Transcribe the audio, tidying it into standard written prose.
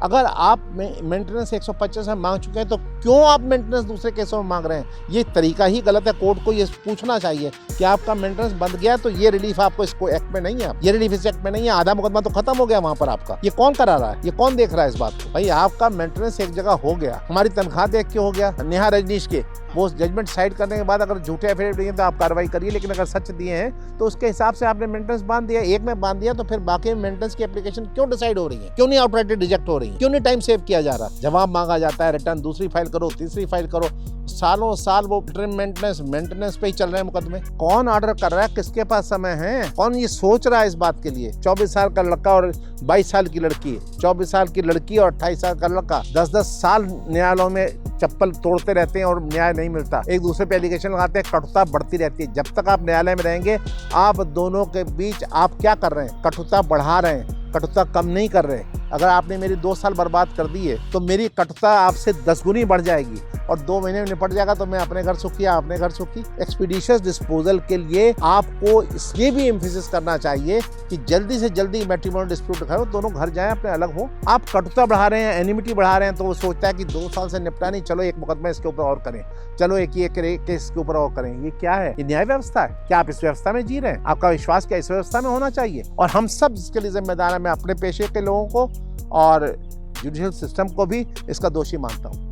अगर आप मेंटेनेंस 125 में मांग चुके हैं तो क्यों आप मेंटेनेंस दूसरे केसों में मांग रहे हैं? ये तरीका ही गलत है। कोर्ट को ये पूछना चाहिए कि आपका मेंटेनेंस बंद गया तो ये रिलीफ आपको इसको एक्ट में नहीं है, ये रिलीफ इस एक्ट में नहीं है, आधा मुकदमा तो खत्म हो गया वहां पर आपका। ये कौन करा रहा है? ये कौन देख रहा है इस बात को? भाई आपका मेंटेनेंस एक जगह हो गया, हमारी तनख्वाह देख के हो गया, नेहा रजनीश के वो जजमेंट साइड करने के बाद अगर झूठे एफिडेविट दिए तो आप कार्रवाई करिए, लेकिन अगर सच दिए हैं तो उसके हिसाब से आपने मेंटेनेंस बांध दिया, एक में बांध दिया, तो फिर बाकी मेंटेनेंस की एप्लीकेशन क्यों डिसाइड हो रही है? क्यों नहीं आउटराइट रिजेक्ट हो रही है? क्यों नहीं टाइम सेव किया जा रहा? जवाब मांगा जाता है, रिटर्न दूसरी फाइल करो, तीसरी फाइल करो, सालों साल वो मेंटेनेंस पे ही चल रहे हैं मुकदमे। कौन ऑर्डर कर रहा है? किसके पास समय है? कौन ये सोच रहा है इस बात के लिए? 24 साल का लड़का और 22 साल की लड़की, 24 साल की लड़की और 28 साल का लड़का 10-10 साल न्यायालयों में चप्पल तोड़ते रहते हैं और न्याय नहीं मिलता, एक दूसरे पे एलिगेशन लगाते हैं, कटुता बढ़ती रहती है। जब तक आप न्यायालय में रहेंगे, आप दोनों के बीच आप क्या कर रहे हैं? कटुता बढ़ा रहे हैं, कटुता कम नहीं कर रहे। अगर आपने मेरी 2 साल बर्बाद कर दिए तो मेरी कटुता आपसे 10 गुनी बढ़ जाएगी और 2 महीने में निपट जाएगा तो मैं अपने घर सुखी, अपने घर सुखी। एक्सपीडिशियस डिस्पोजल के लिए आपको इसलिए भी एम्फेसिस करना चाहिए कि जल्दी से जल्दी मैट्रिमोनियल डिस्प्यूट करो, दोनों घर जाएं, अपने अलग हो। आप कटुता बढ़ा रहे हैं, एनिमिटी बढ़ा रहे हैं, तो वो सोचता है कि 2 साल से निपटा नहीं, चलो एक मुकदमा इसके ऊपर और करें, चलो एक केस के ऊपर और करें। ये क्या है? ये न्याय व्यवस्था है? क्या आप इस व्यवस्था में जी रहे हैं? आपका विश्वास क्या इस व्यवस्था में होना चाहिए? और हम सब इसके लिए जिम्मेदार हैं। मैं अपने पेशे के लोगों को और जुडिशियल सिस्टम को भी इसका दोषी मानता हूँ।